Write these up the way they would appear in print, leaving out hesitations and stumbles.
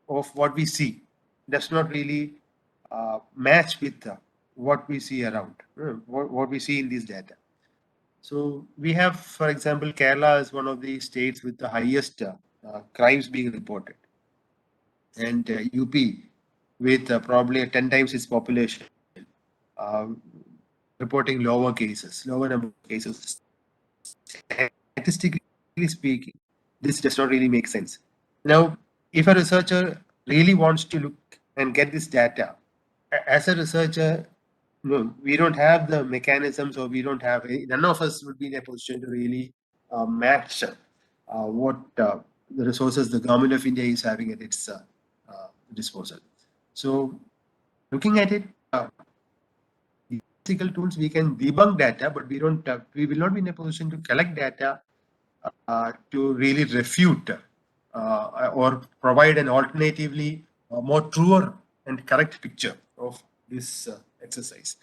of what we see does not really match with what we see around, what we see in these data. So we have, for example, Kerala is one of the states with the highest crimes being reported, and UP with probably 10 times its population uh, reporting lower number of cases. Statistically speaking, this does not really make sense. Now, if a researcher really wants to look and get this data, as a researcher, no, we don't have the mechanisms, or we don't have none of us would be in a position to really match what the resources the government of India is having at its disposal. So, looking at it, statistical tools we can debunk data, but we will not be in a position to collect data to really refute or provide an alternatively more truer and correct picture of this exercise.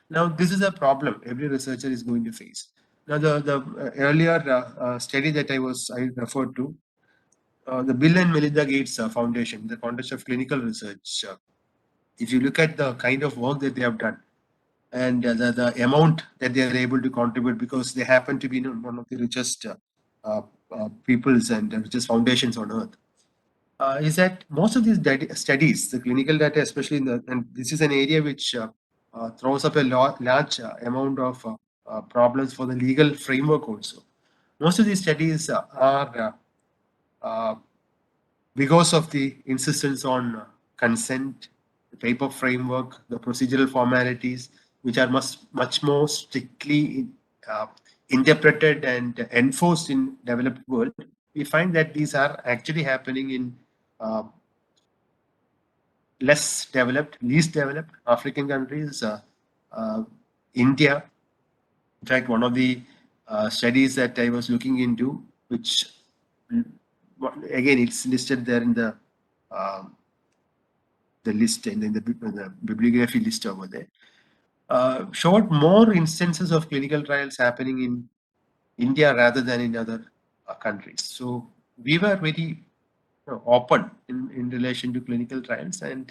Now, this is a problem every researcher is going to face. Now, the earlier study that I referred to, the Bill and Melinda Gates Foundation, in the context of clinical research, if you look at the kind of work that they have done, and the amount that they are able to contribute, because they happen to be one of the richest peoples and richest foundations on earth, is that most of these studies, the clinical data, especially and this is an area which throws up a large amount of problems for the legal framework also. Most of these studies are uh, because of the insistence on consent, the type of framework, the procedural formalities, which are much more strictly uh, interpreted and enforced in developed world. We find that these are actually happening in uh, least developed African countries, India. In fact, one of the studies that I was looking into, which again it's listed there in the list and in the bibliography list over there, showed more instances of clinical trials happening in India rather than in other countries. So we were very open in relation to clinical trials, and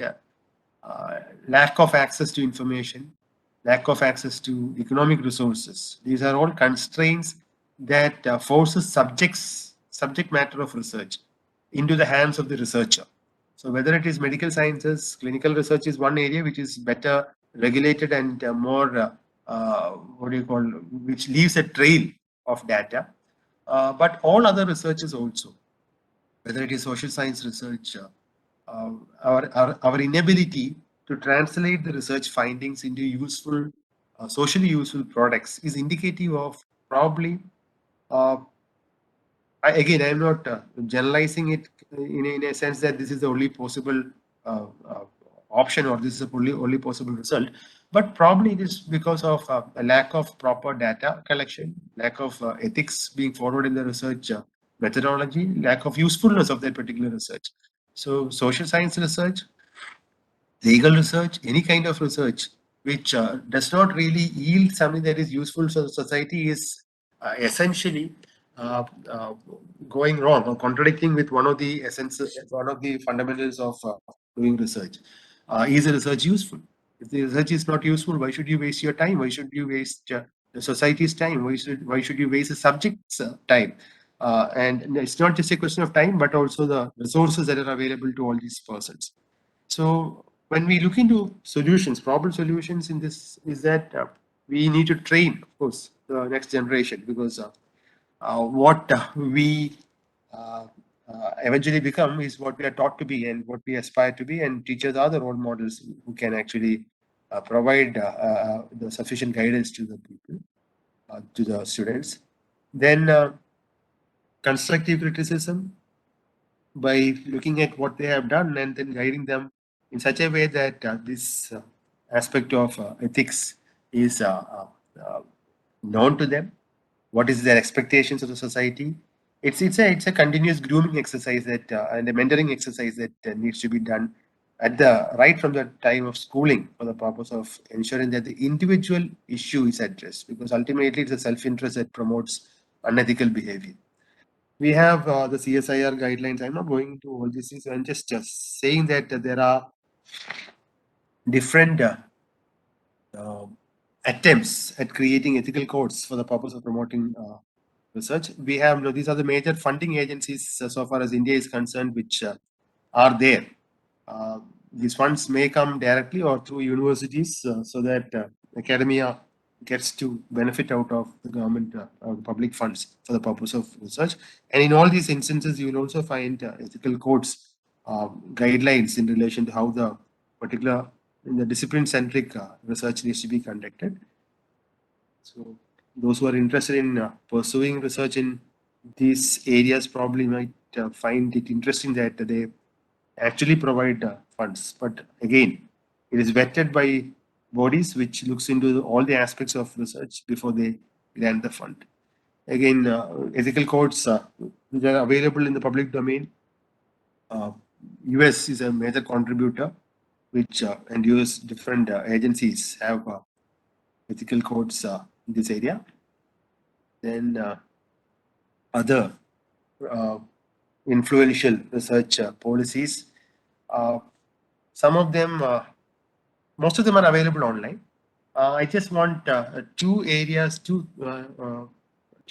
lack of access to information, lack of access to economic resources. These are all constraints that forces subject matter of research into the hands of the researcher. So whether it is medical sciences, clinical research is one area which is better regulated and more what do you call, which leaves a trail of data. But all other researches also, whether it is social science research, our inability to translate the research findings into useful, socially useful products is indicative of probably, uh, again, I'm not generalizing it in a sense that this is the only possible uh, uh, option, or this is the only possible result, but probably it is because of a lack of proper data collection, lack of ethics being followed in the research methodology, lack of usefulness of that particular research. So social science research, legal research, any kind of research which does not really yield something that is useful for society is essentially uh, uh, going wrong or contradicting with one of the essences, one of the fundamentals of doing research. Is the research useful? If the research is not useful, why should you waste your time? Why should you waste the society's time? Why should you waste the subject's time? And it's not just a question of time, but also the resources that are available to all these persons. So when we look into solutions, problem solutions in this is that we need to train, of course, the next generation, because what we eventually become is what we are taught to be and what we aspire to be, and teachers are the role models who can actually provide the sufficient guidance to the people, to the students. Then constructive criticism, by looking at what they have done and then guiding them in such a way that this aspect of ethics is known to them. What is their expectations of the society? It's a continuous grooming exercise that and a mentoring exercise that needs to be done at the right from the time of schooling, for the purpose of ensuring that the individual issue is addressed, because ultimately it's a self-interest that promotes unethical behavior. We have the CSIR guidelines. I'm not going into all these things. I'm just saying that there are different uh, attempts at creating ethical codes for the purpose of promoting research. We have these are the major funding agencies so far as India is concerned, which are there. These funds may come directly or through universities, so that academia gets to benefit out of the government or public funds for the purpose of research. And in all these instances, you will also find ethical codes, guidelines in relation to how the particular in the discipline-centric research needs to be conducted. So those who are interested in pursuing research in these areas probably might find it interesting that they actually provide funds. But again, it is vetted by bodies which looks into all the aspects of research before they grant the fund. Again, ethical codes which are available in the public domain. Uh, US is a major contributor, which and US different agencies have ethical codes in this area. Then other uh, influential research policies. Uh, some of them, most of them are available online. I just want two areas to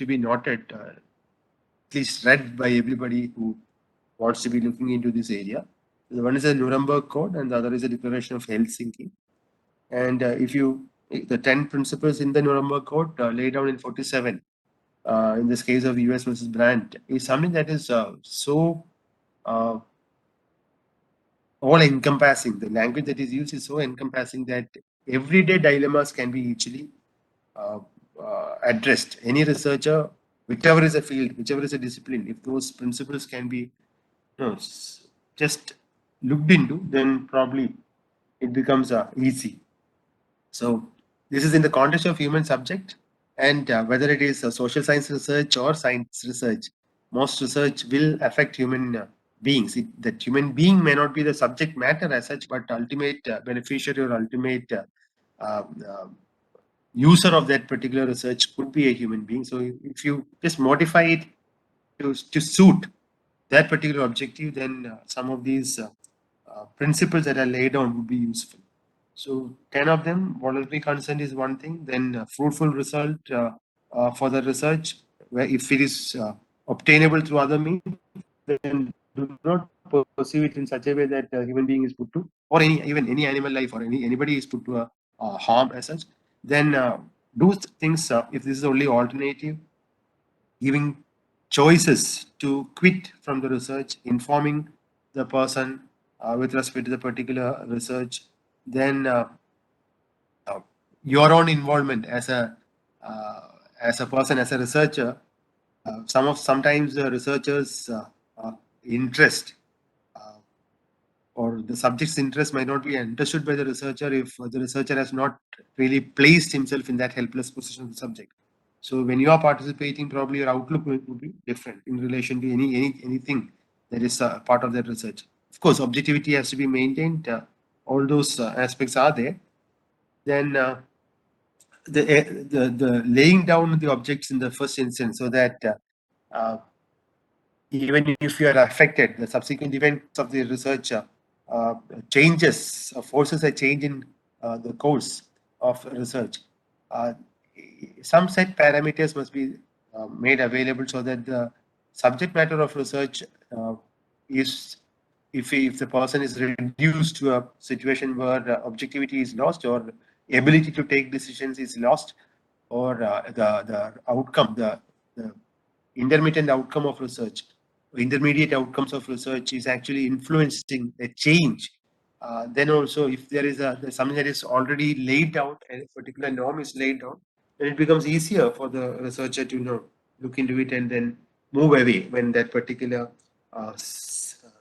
be noted, at least read by everybody who wants to be looking into this area. The one is the Nuremberg Code, and the other is the Declaration of Helsinki. And if you the 10 principles in the Nuremberg Code laid down in 47, in this case of US versus Brandt, is something that is so uh, all encompassing. The language that is used is so encompassing that everyday dilemmas can be easily uh, addressed. Any researcher, whichever is a field, whichever is a discipline, if those principles can be just looked into, then probably it becomes easy. So this is in the context of human subject, and whether it is social science research or science research, most research will affect human beings. That human being may not be the subject matter as such, but ultimate beneficiary or ultimate uh, uh, user of that particular research could be a human being. So if you just modify it to suit that particular objective, then some of these principles that are laid down would be useful. So 10 of them, voluntary consent is one thing, then fruitful result for the research, where if it is obtainable through other means, then do not pursue it in such a way that a human being is put to, or even any animal life or anybody is put to a harm as such. Then do things if this is only alternative, giving choices to quit from the research, informing the person with respect to the particular research, then uh, your own involvement uh, as a person, as a researcher. Sometimes the researchers' uh, interest uh, or the subject's interest might not be understood by the researcher if the researcher has not really placed himself in that helpless position of the subject. So when you are participating, probably your outlook will be different in relation to anything that is part of that research. Of course, objectivity has to be maintained. All those aspects are there. Then the laying down of the objects in the first instance, so that even if you are affected, the subsequent events of the research uh, changes, forces a change in the course of research. Uh, some set parameters must be made available so that the subject matter of research is, if the person is reduced to a situation where objectivity is lost or ability to take decisions is lost, or the outcome, the intermittent outcome of research, intermediate outcomes of research is actually influencing a change, then also if there is there's something that is already laid down and a particular norm is laid down, then it becomes easier for the researcher to look into it and then move away when that particular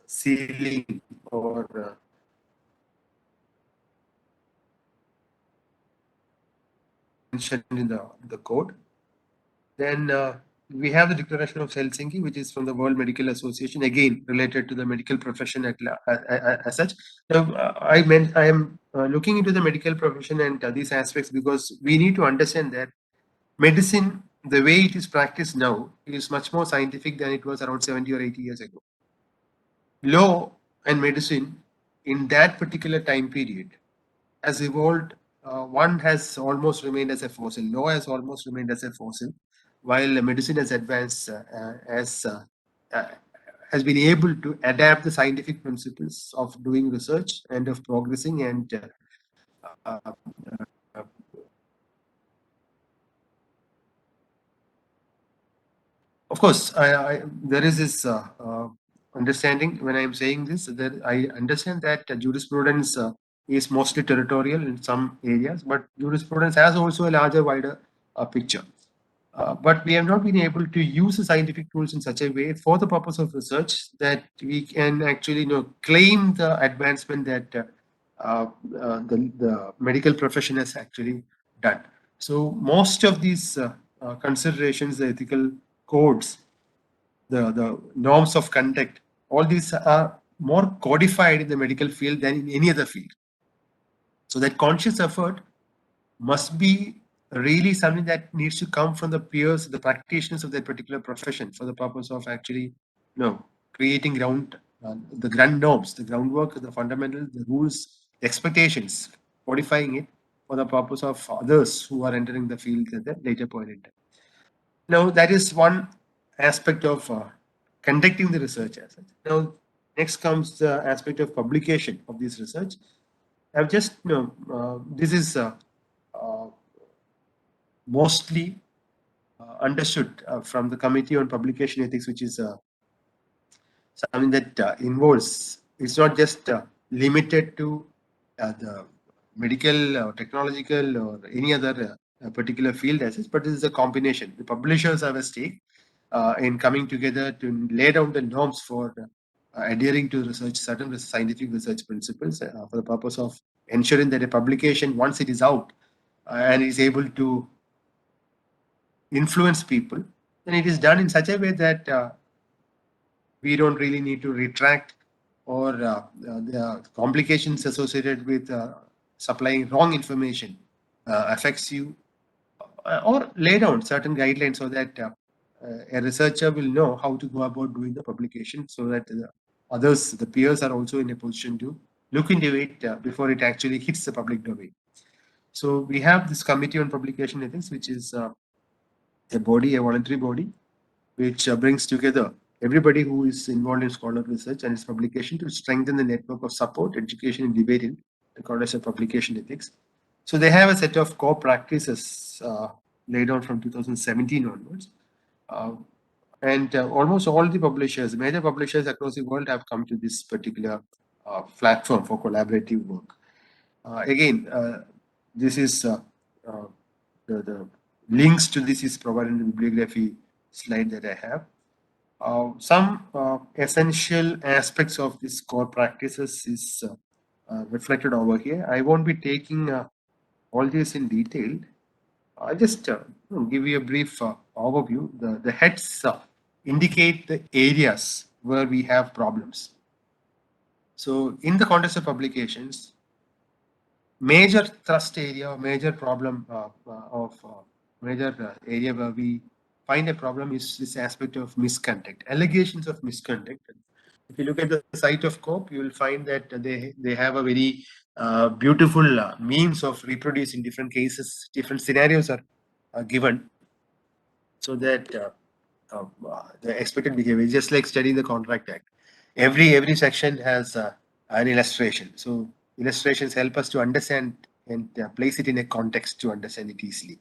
ceiling or mentioned in the code. Then we have the Declaration of Helsinki, which is from the World Medical Association, again related to the medical profession as such. Now, I am looking into the medical profession and these aspects because we need to understand that medicine the way it is practiced now is much more scientific than it was around 70 or 80 years ago. Law and medicine in that particular time period has evolved. One has almost remained as a fossil. Law has almost remained as a fossil, while medicine has advanced uh, has been able to adapt the scientific principles of doing research and of progressing and uh, uh, of course, there is this understanding when I am saying this that I understand that jurisprudence is mostly territorial in some areas, but jurisprudence has also a larger, wider picture. But we have not been able to use the scientific tools in such a way for the purpose of research that we can actually claim the advancement that the medical profession has actually done. So most of these considerations, the ethical codes, the norms of conduct, all these are more codified in the medical field than in any other field. So that conscious effort must be really something that needs to come from the peers, the practitioners of that particular profession, for the purpose of actually, creating the ground norms, the groundwork, the fundamentals, the rules, the expectations, codifying it for the purpose of others who are entering the field at the later point in time. Now, that is one aspect of conducting the research as such. Now, next comes the aspect of publication of this research. I've just, this is uh, mostly understood from the Committee on Publication Ethics, which is something that involves, it's not just limited to the medical or technological or any other particular field as such, but this is a combination. The publishers have a stake in coming together to lay down the norms for adhering to research, certain scientific research principles for the purpose of ensuring that a publication, once it is out and is able to influence people, then it is done in such a way that we don't really need to retract or the complications associated with supplying wrong information affects you or lay down certain guidelines so that a researcher will know how to go about doing the publication so that others, the peers, are also in a position to look into it before it actually hits the public domain. So we have this Committee on Publication Ethics, which is a body, a voluntary body, which brings together everybody who is involved in scholarly research and its publication to strengthen the network of support, education, and debate in the context of publication ethics. So they have a set of core practices laid out from 2017 onwards. Uh, and almost all the publishers, major publishers across the world, have come to this particular platform for collaborative work. Again, this is the links to this is provided in the bibliography slide that I have. Some essential aspects of this core practices is reflected over here. I won't be taking all this in detail. I'll just give you a brief overview. The heads indicate the areas where we have problems. So in the context of publications, major thrust area, major problem of major area where we find a problem is this aspect of misconduct, allegations of misconduct. If you look at the site of COPE, you will find that they have a very beautiful means of reproducing different cases, different scenarios are given so that the expected behavior is just like studying the Contract Act. Every section has an illustration. So illustrations help us to understand and place it in a context to understand it easily.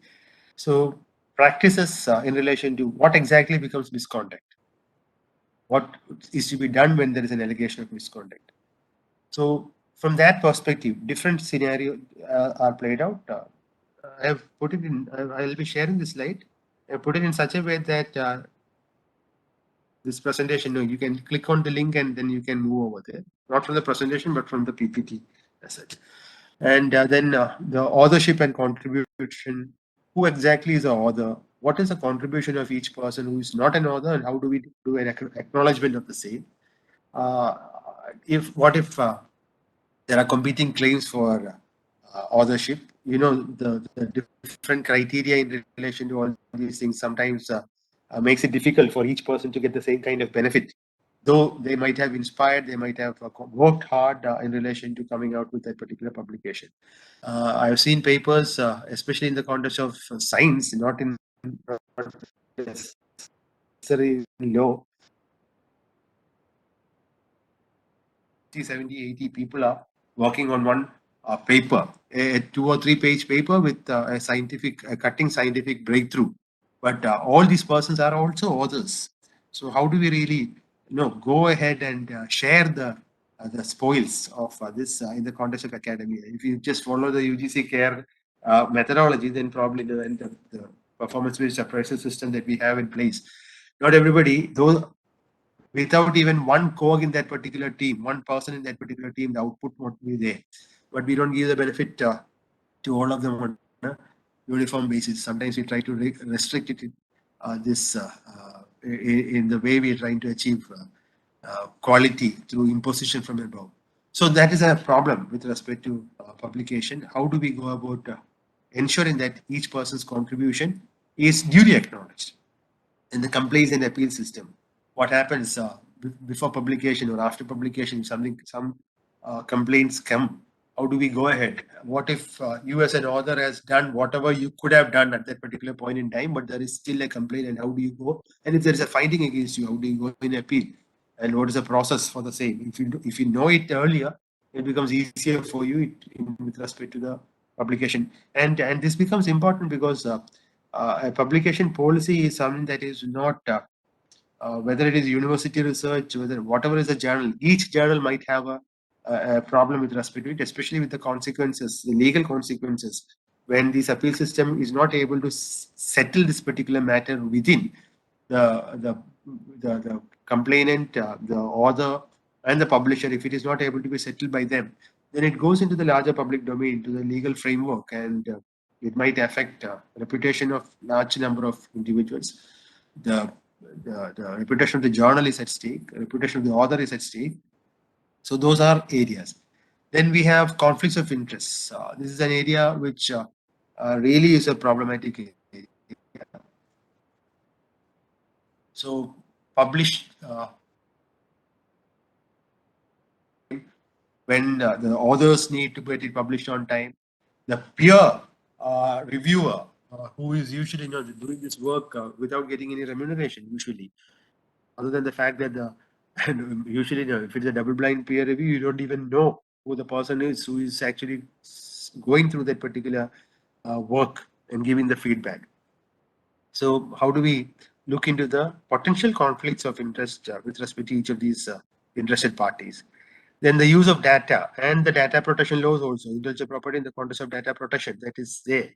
So practices in relation to what exactly becomes misconduct, what is to be done when there is an allegation of misconduct. So from that perspective, different scenarios are played out. I have put it in. I'll be sharing the slide. I put it in such a way that this presentation, no, you can click on the link and then you can move over there. Not from the presentation, but from the PPT as such. And then the authorship and contribution. Who exactly is the author? What is the contribution of each person who is not an author, and how do we do an acknowledgement of the same? Uh, if there are competing claims for authorship, the different criteria in relation to all these things sometimes makes it difficult for each person to get the same kind of benefit. Though they might have inspired, they might have worked hard in relation to coming out with that particular publication. I've seen papers, especially in the context of science, not in necessarily in law. 70, 80 people are working on one paper, a 2 or 3 page paper with a cutting scientific breakthrough. But all these persons are also authors. So how do we really, go ahead and share the spoils of this in the context of academia? If you just follow the UGC care methodology, then probably the performance-based appraisal system that we have in place, not everybody, though without even one cog in that particular team, one person in that particular team, the output won't be there. But we don't give the benefit to all of them on a uniform basis. Sometimes we try to restrict it in the way we are trying to achieve quality through imposition from above. So that is a problem with respect to publication. How do we go about ensuring that each person's contribution is duly acknowledged? In the complaints and appeal system, what happens before publication or after publication? Some complaints come. How do we go ahead? What if you as an author has done whatever you could have done at that particular point in time, but there is still a complaint, and how do you go? And if there is a finding against you, how do you go in appeal? And what is the process for the same? If you know it earlier, it becomes easier for you with respect to the publication. And this becomes important because a publication policy is something that is not whether it is university research, whether whatever is a journal, each journal might have a problem with respect to it, especially with the consequences, the legal consequences, when this appeal system is not able to settle this particular matter within the the the complainant, the author, and the publisher. If it is not able to be settled by them, then it goes into the larger public domain, to the legal framework, and it might affect reputation of large number of individuals. The, the reputation of the journal is at stake. Reputation of the author is at stake. So those are areas. Then we have conflicts of interest. This is an area which really is a problematic area. So published when the authors need to get it published on time. The peer reviewer, who is usually doing this work without getting any remuneration, usually, other than the fact that and usually, if it's a double-blind peer review, you don't even know who the person is who is actually going through that particular work and giving the feedback. So, how do we look into the potential conflicts of interest with respect to each of these interested parties? Then the use of data and the data protection laws also, intellectual property in the context of data protection, that is there.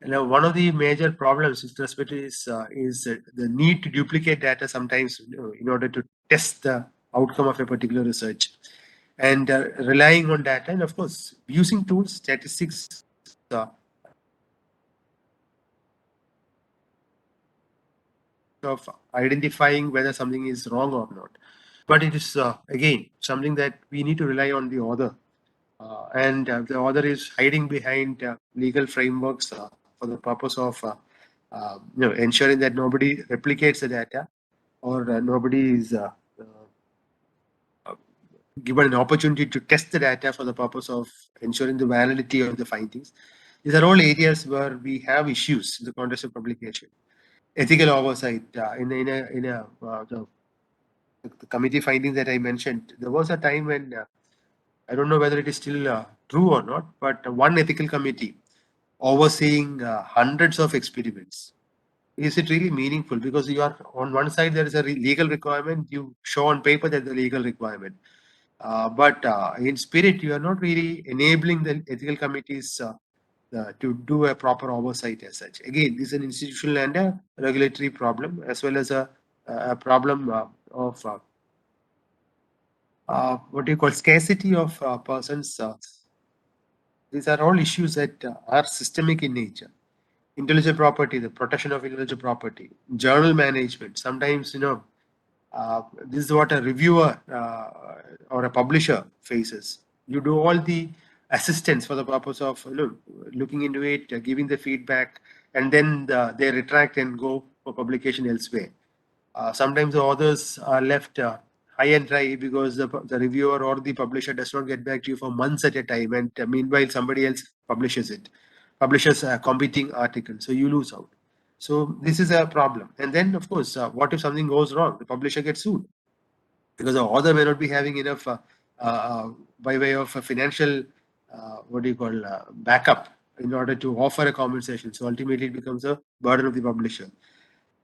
Now, one of the major problems with respect to is the need to duplicate data sometimes, in order to test the outcome of a particular research, and relying on data, and of course using tools, statistics, uh, of identifying whether something is wrong or not. But it is again something that we need to rely on the author, and the author is hiding behind legal frameworks for the purpose of ensuring that nobody replicates the data, or nobody is given an opportunity to test the data for the purpose of ensuring the validity of the findings. These are all areas where we have issues in the context of publication. Ethical oversight the committee findings that I mentioned. There was a time when I don't know whether it is still true or not, but one ethical committee overseeing hundreds of experiments. Is it really meaningful? Because you are on one side, there is a legal requirement. You show on paper that the legal requirement, but in spirit, you are not really enabling the ethical committees to do a proper oversight as such. Again, this is an institutional and a regulatory problem, as well as a problem of what do you call scarcity of persons. These are all issues that are systemic in nature. Intellectual property, the protection of intellectual property, journal management. Sometimes, this is what a reviewer or a publisher faces. You do all the assistance for the purpose of looking into it, giving the feedback, and then they retract and go for publication elsewhere. Sometimes the authors are left high and dry because the reviewer or the publisher does not get back to you for months at a time, and meanwhile somebody else publishes a competing article, so you lose out. So this is a problem. And then, of course, what if something goes wrong? The publisher gets sued because the author may not be having enough uh, by way of a financial what do you call backup in order to offer a compensation. So ultimately, it becomes a burden of the publisher.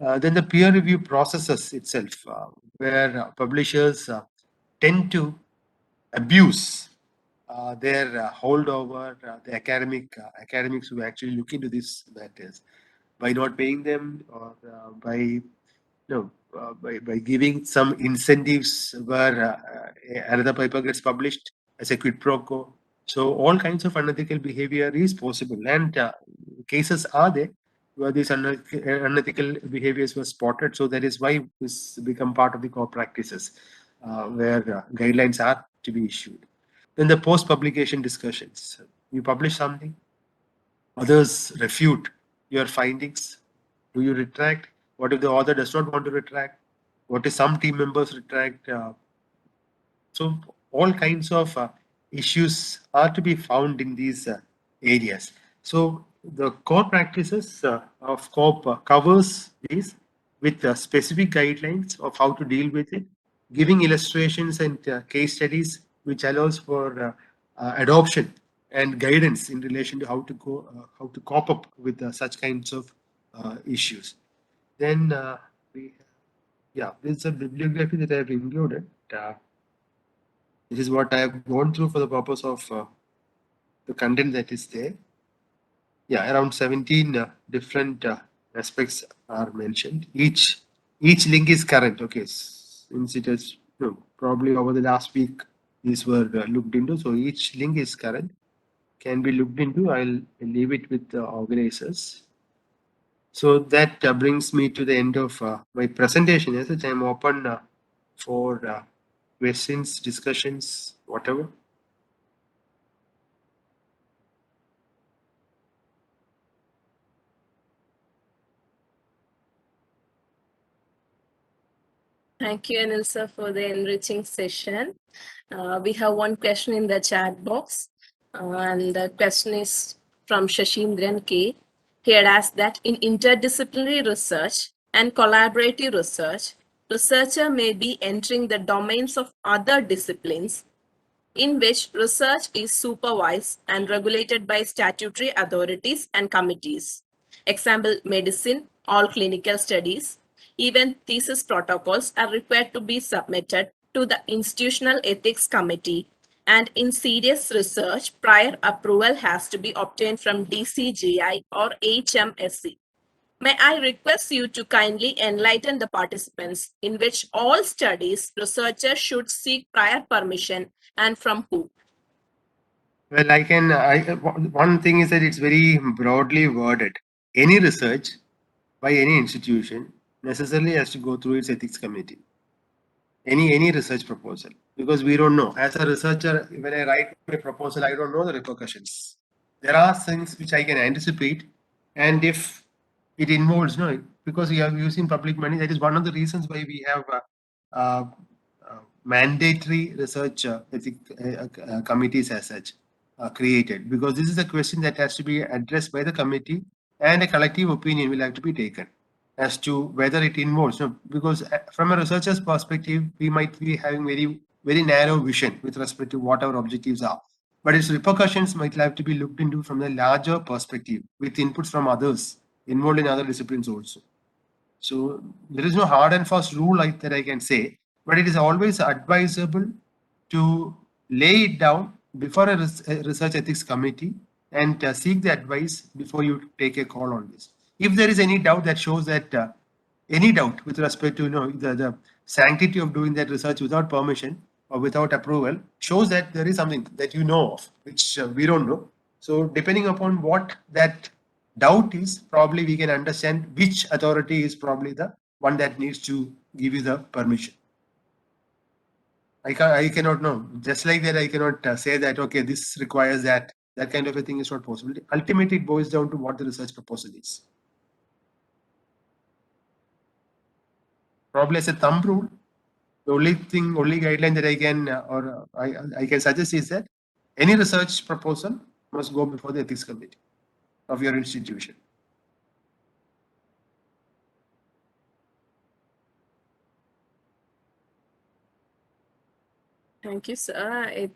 Then the peer review processes itself, where publishers tend to abuse their hold over the academics who actually look into these matters by not paying them, or by by giving some incentives where another paper gets published as a quid pro quo. So all kinds of unethical behavior is possible, and cases are there where these unethical behaviors were spotted. So that is why this become part of the core practices, where guidelines are to be issued. Then the post-publication discussions. You publish something, others refute your findings. Do you retract? What if the author does not want to retract? What if some team members retract? So all kinds of issues are to be found in these areas. So the core practices of COP covers these with specific guidelines of how to deal with it, giving illustrations and case studies, which allows for adoption and guidance in relation to how to cope up with such kinds of issues. Then yeah, this is a bibliography that I have included. This is what I have gone through for the purpose of the content that is there. Yeah, around 17 different aspects are mentioned. Each link is current. Okay, since it is probably over the last week these were looked into, so each link is current, can be looked into. I'll leave it with the organizers. So that brings me to the end of my presentation. As such, I'm open for questions, discussions, whatever. Thank you, Anil sir, for the enriching session. We have one question in the chat box, and the question is from Shashindran K. He had asked that in interdisciplinary research and collaborative research, researcher may be entering the domains of other disciplines in which research is supervised and regulated by statutory authorities and committees. Example, medicine, all clinical studies, even thesis protocols are required to be submitted to the Institutional Ethics Committee, and in serious research, prior approval has to be obtained from DCGI or HMSC. May I request you to kindly enlighten the participants in which all studies researchers should seek prior permission and from who? Well, one thing is that it's very broadly worded. Any research by any institution necessarily has to go through its ethics committee. Any research proposal, because we don't know. As a researcher, when I write a proposal, I don't know the repercussions. There are things which I can anticipate, and if it involves because we are using public money, that is one of the reasons why we have uh, mandatory research committees as such created, because this is a question that has to be addressed by the committee, and a collective opinion will have to be taken as to whether it involves. Because from a researcher's perspective, we might be having very narrow vision with respect to what our objectives are, but its repercussions might have to be looked into from a larger perspective with inputs from others involved in other disciplines also. So there is no hard and fast rule that I can say, but it is always advisable to lay it down before a research ethics committee, and seek the advice before you take a call on this. If there is any doubt that shows that any doubt with respect to the sanctity of doing that research without permission or without approval, shows that there is something that you know of which we don't know. So depending upon what that doubt is, probably we can understand which authority is probably the one that needs to give you the permission. I cannot know. Just like that, I cannot say that, okay, this requires that. That kind of a thing is not possible. Ultimately, it boils down to what the research proposal is. Probably as a thumb rule, the only guideline that I can I can suggest is that any research proposal must go before the ethics committee of your institution. Thank you, sir.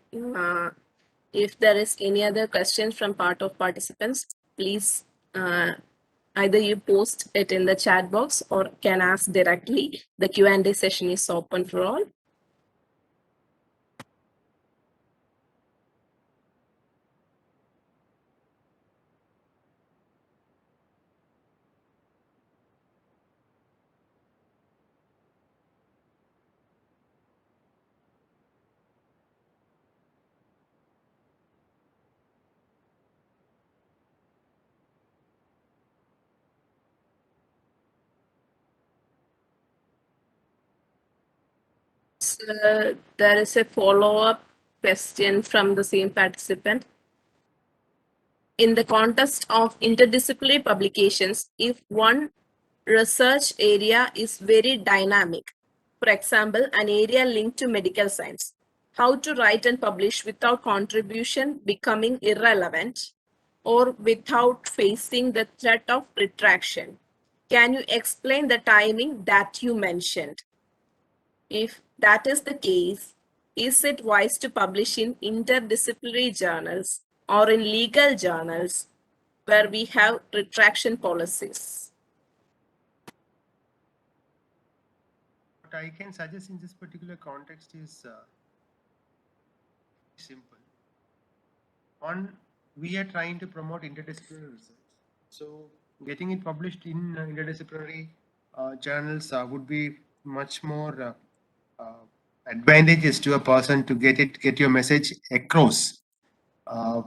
If there is any other questions from part of participants, please either you post it in the chat box or can ask directly. The Q&A session is open for all. So there is a follow-up question from the same participant. In the context of interdisciplinary publications, if one research area is very dynamic, for example, an area linked to medical science, how to write and publish without contribution becoming irrelevant or without facing the threat of retraction? Can you explain the timing that you mentioned? If that is the case, is it wise to publish in interdisciplinary journals or in legal journals where we have retraction policies? What I can suggest in this particular context is simple. One, we are trying to promote interdisciplinary research. So getting it published in interdisciplinary journals would be much more advantageous to a person to get your message across. Uh,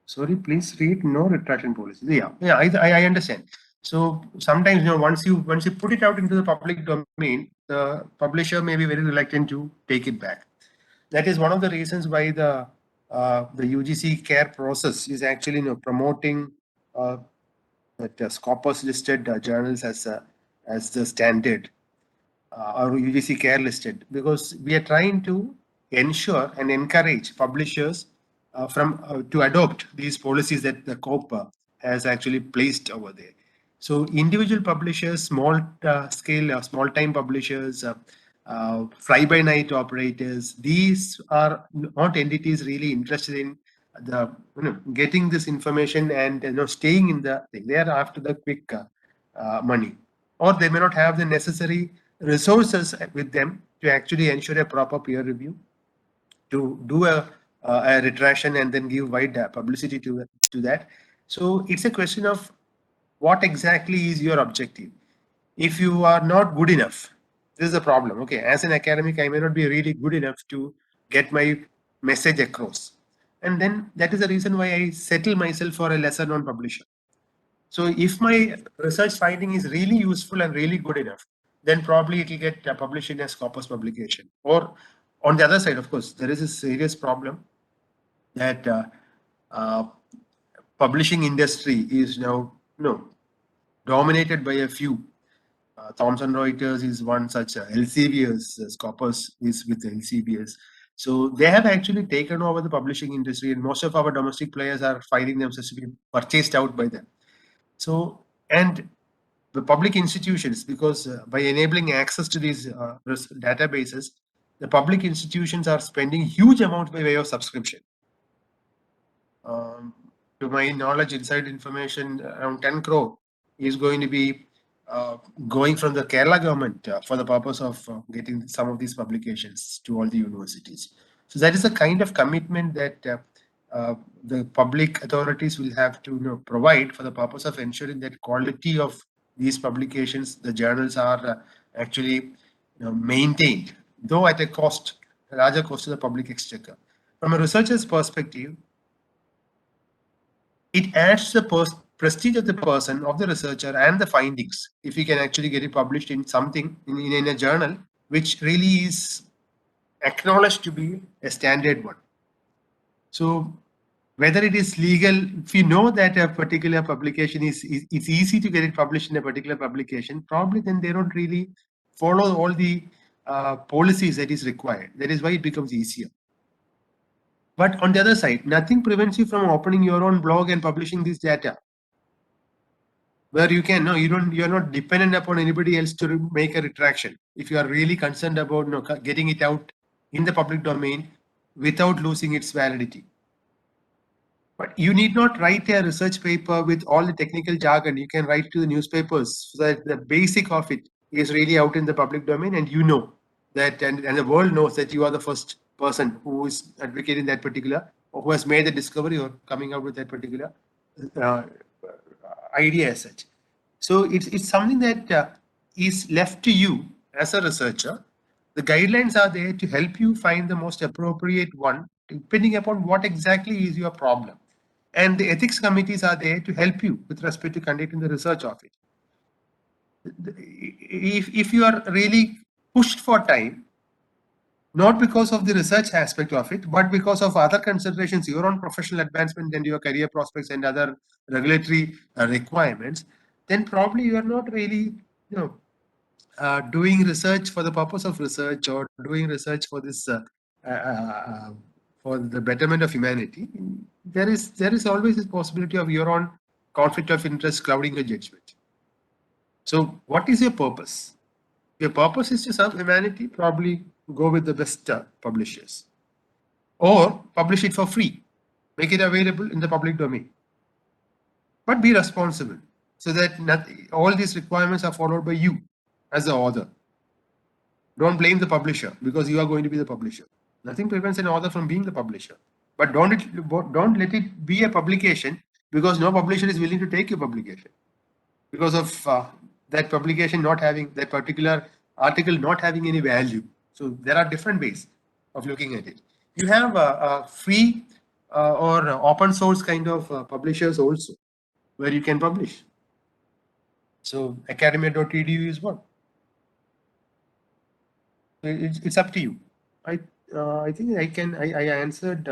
Sorry, please read no retraction policy. Yeah, I understand. So sometimes, once you put it out into the public domain, the publisher may be very reluctant to take it back. That is one of the reasons why the UGC care process is actually promoting that Scopus listed journals as the standard or UGC care listed, because we are trying to ensure and encourage publishers to adopt these policies that the COPA has actually placed over there. So individual publishers, small scale, small time publishers, fly by night operators, these are not entities really interested in the getting this information and staying in the thing. They are after the quick money, or they may not have the necessary resources with them to actually ensure a proper peer review, to do a retraction and then give wide publicity to that. So it's a question of what exactly is your objective. If you are not good enough, this is a problem. Okay, as an academic, I may not be really good enough to get my message across, and then that is the reason why I settle myself for a lesser known publisher. So if my research finding is really useful and really good enough, then probably it will get published in a Scopus publication. Or on the other side, of course, there is a serious problem that uh, publishing industry is now dominated by a few. Thomson Reuters is one such. Elsevier's Scopus is with Elsevier. So they have actually taken over the publishing industry, and most of our domestic players are finding themselves to be purchased out by them. So, and the public institutions, because by enabling access to these databases, the public institutions are spending huge amount by way of subscription. Um, to my knowledge, inside information, around 10 crore is going to be going from the Kerala government for the purpose of getting some of these publications to all the universities. So that is the kind of commitment that the public authorities will have to provide for the purpose of ensuring that quality of these publications, the journals, are actually maintained, though at a larger cost to the public exchequer. From a researcher's perspective, it adds the prestige of the person, of the researcher, and the findings if we can actually get it published in something in a journal which really is acknowledged to be a standard one. So whether it is legal, if you know that a particular publication is it's easy to get it published in a particular publication, probably then they don't really follow all the policies that is required. That is why it becomes easier. But on the other side, nothing prevents you from opening your own blog and publishing this data, where you can, no, you're not dependent upon anybody else to make a retraction. If you are really concerned about, you know, getting it out in the public domain without losing its validity. But you need not write a research paper with all the technical jargon. You can write to the newspapers so that the basic of it is really out in the public domain, and you know that, and the world knows that you are the first person who is advocating that particular, or who has made the discovery or coming out with that particular uh, idea as such. So it's something that is left to you as a researcher. The guidelines are there to help you find the most appropriate one, depending upon what exactly is your problem. And the ethics committees are there to help you with respect to conducting the research of it. If you are really pushed for time, not because of the research aspect of it, but because of other considerations, your own professional advancement and your career prospects and other regulatory requirements, then probably you are not really, you know, doing research for the purpose of research, or doing research for this for the betterment of humanity. There is always this possibility of your own conflict of interest clouding your judgment. So, what is your purpose? Your purpose is to serve humanity. Probably go with the best publishers, or publish it for free, make it available in the public domain, but be responsible so that all these requirements are followed by you as the author. Don't blame the publisher, because you are going to be the publisher. Nothing prevents an author from being the publisher, but don't let it be a publication because no publisher is willing to take your publication because of that publication not having, that particular article not having any value. So there are different ways of looking at it. You have free or open source kind of publishers also, where you can publish. So academia.edu is one. It's up to you. I think I answered